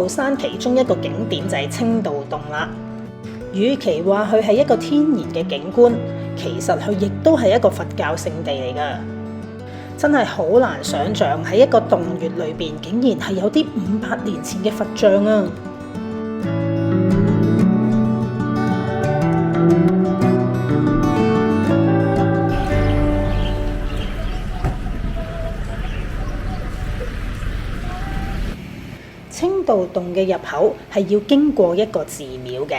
道山其中一個景點就係清道洞啦。與其話佢係一個天然嘅景觀，其實佢亦都係一個佛教聖地嚟㗎。真係好難想像喺一個洞穴裏邊，竟然係有啲500年前嘅佛像啊！清道洞嘅入口係要經過一個寺廟嘅，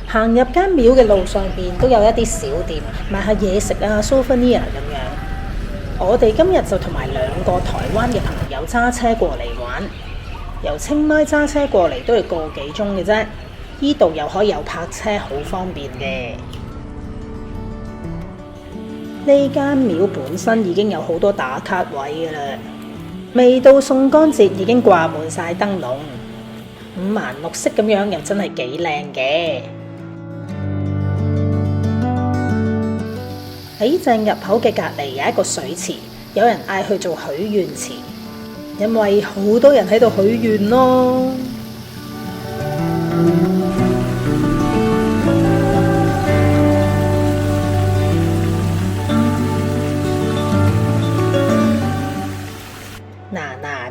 行入間廟嘅路上邊都有一啲小店賣下嘢食啊、souvenir 咁樣。我哋今日就同埋2個台灣嘅朋友揸車過嚟玩，由清邁揸車過嚟都係個幾鐘嘅啫。依度又可以有泊車，好方便嘅。呢間廟本身已經有好多打卡位㗎啦。未到送乾節已經掛滿晒燈籠，5顏6色咁樣，又真係幾靚嘅。喺正入口嘅隔離有一個水池，有人嗌佢做許願池，因為好多人喺度許願咯。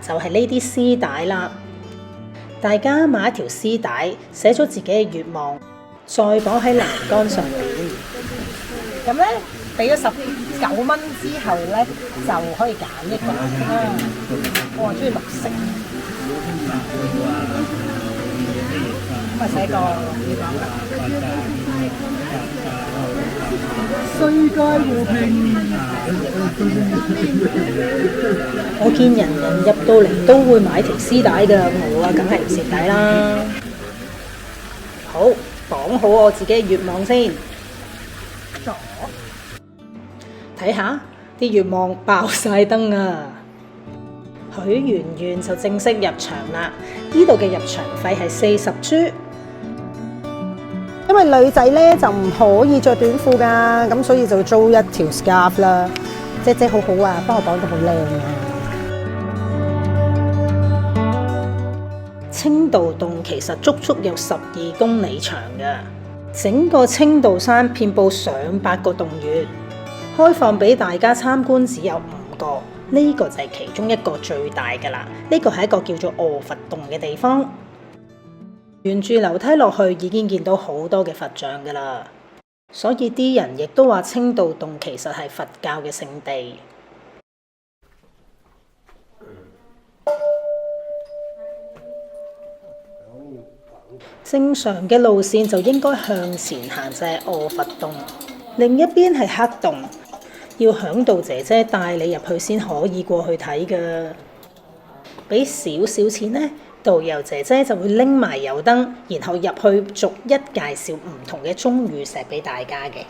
就係呢啲絲帶啦，大家買一條絲帶，寫咗自己嘅願望，再綁喺欄杆上面。咁咧，俾咗19蚊之後咧，就可以揀一個啦。我中意綠色，咁咪寫個世界和平。我見人人入到嚟都會買條絲帶㗎，我啊梗係唔蝕底啦。好，綁好我自己嘅願望先。睇下啲願望爆晒燈啊！許完願就正式入場啦。呢度嘅入場費係40銖。因為女仔咧就唔可以着短褲噶，咁所以就租一條 scarf 啦。姐姐好好啊，幫我綁得好靚啊！清道洞其實足足有12公里長噶，整個清道山遍佈上百個洞穴，開放俾大家參觀只有5個，呢個就係其中一個最大噶啦。呢個係一個叫做臥佛洞嘅地方。沿住樓梯落去已經見到好多嘅佛像噶啦，所以啲人亦都話清道洞其實係佛教嘅聖地。正常嘅路線就應該向前行，就係臥佛洞，另一邊係黑洞，要響度姐姐帶你入去先可以過去睇噶。俾少少錢呢，導遊姐姐就會拎埋油燈，然後入去逐一介紹唔同嘅鐘乳石俾大家嘅。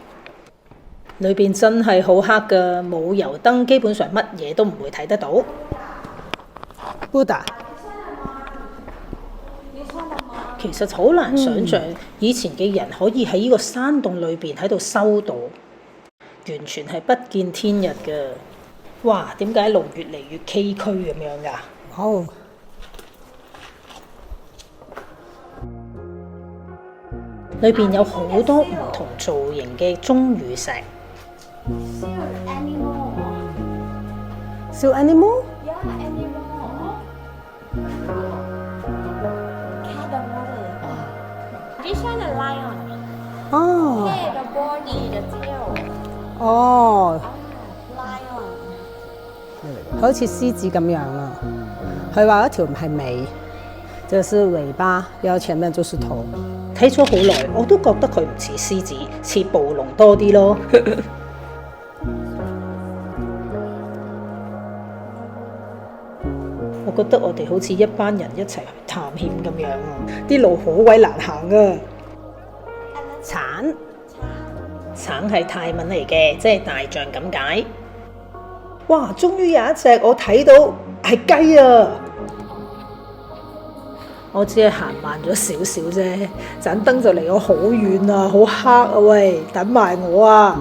裏邊真係好黑噶，冇油燈基本上乜嘢都唔會睇得到。Buddha， 其實好難想像以前嘅人可以喺呢個山洞裏邊喺度修道，完全係不見天日噶。哇！點解路越嚟越崎嶇咁樣噶？好。裏邊有好多唔同造型嘅鐘乳石。小 animal？ Yeah, animal. Cat the water. This one the lion. 哦。Yeah, the body, the tail. 哦， Lion. 好似獅子咁樣啊！佢話一條唔係尾，就是尾巴，然後前面就是頭。睇咗好耐，我都覺得佢唔似獅子，似暴龍多啲咯。我覺得我哋好似一班人一齊去探險咁樣啊！啲路好鬼難行啊！橙橙係泰文嚟嘅，即係大象咁解。哇！終於有一隻我睇到係雞啊！我只係行慢咗少少啫，盞燈就離我好遠啊，好黑啊！喂，等埋我啊！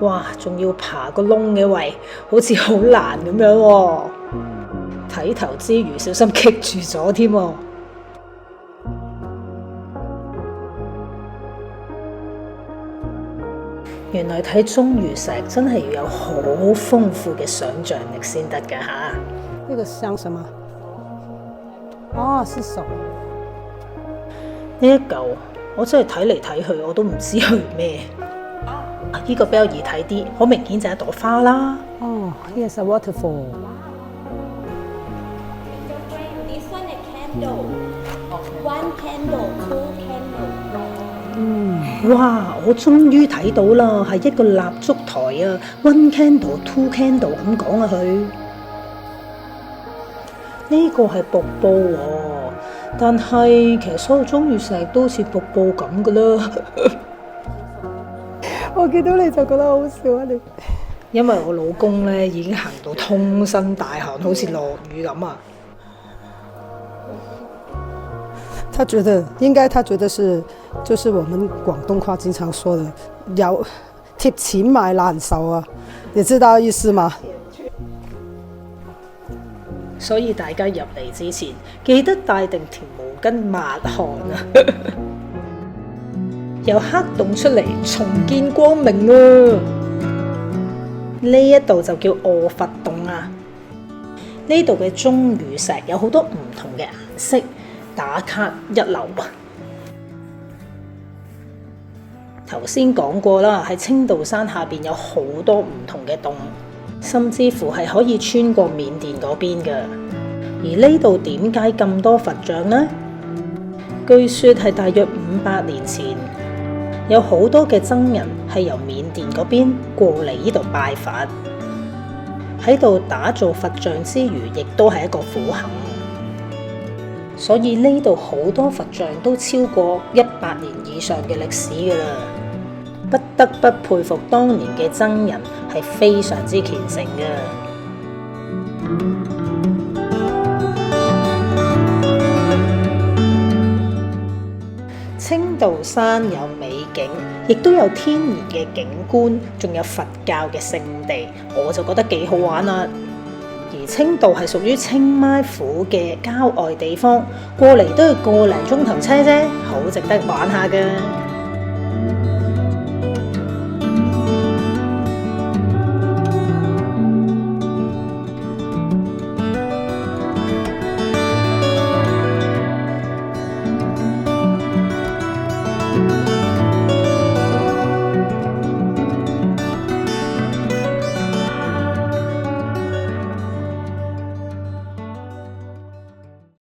哇，仲要爬個窿嘅喂，好似好難咁樣喎。睇頭之餘，小心棘住咗添喎。原來睇鐘乳石真係要有好豐富嘅想像力先得㗎吓。呢個像什麼？哦，是手。呢一嚿我真係睇嚟睇去，我都唔知係咩。呢個比較易睇啲，好明顯就係一朵花啦。哦，here's a waterfall。This one a candle. One candle, two candle. 哇！我終於睇到啦，係一個蠟燭台啊 ，one candle, two candle 咁講啊佢。呢個係瀑布喎，但係其實所有鐘乳石都好似瀑布咁噶啦。我見到你就覺得好笑啊你。因為我老公咧已經行到通身大汗，好似落雨咁啊。他覺得就是我們廣東話經常說的有貼錢買難受啊，你知道意思嗎？所以大家入嚟之前記得帶定條毛巾抹汗啊！由黑洞出嚟重見光明啊！呢一度就叫臥佛洞啊！呢度嘅鐘乳石有好多唔同嘅顏色，打卡一流啊！頭先講過啦，喺青道山下邊有好多唔同嘅洞，甚至乎係可以穿過緬甸嗰邊嘅。而呢度點解咁多佛像呢？據說係大約500年前，有好多嘅僧人係由緬甸嗰邊過嚟呢度拜佛，喺度打造佛像之餘，亦都係一個苦行。所以呢度好多佛像都超過100年以上嘅歷史㗎啦，不得不佩服當年嘅僧人係非常之虔誠嘅。青道山有美景，亦都有天然嘅景觀，仲有佛教嘅聖地，我就覺得幾好玩啦。而青道係屬於清邁府嘅郊外地方，過嚟都要個零鐘頭車啫，好值得玩下㗎。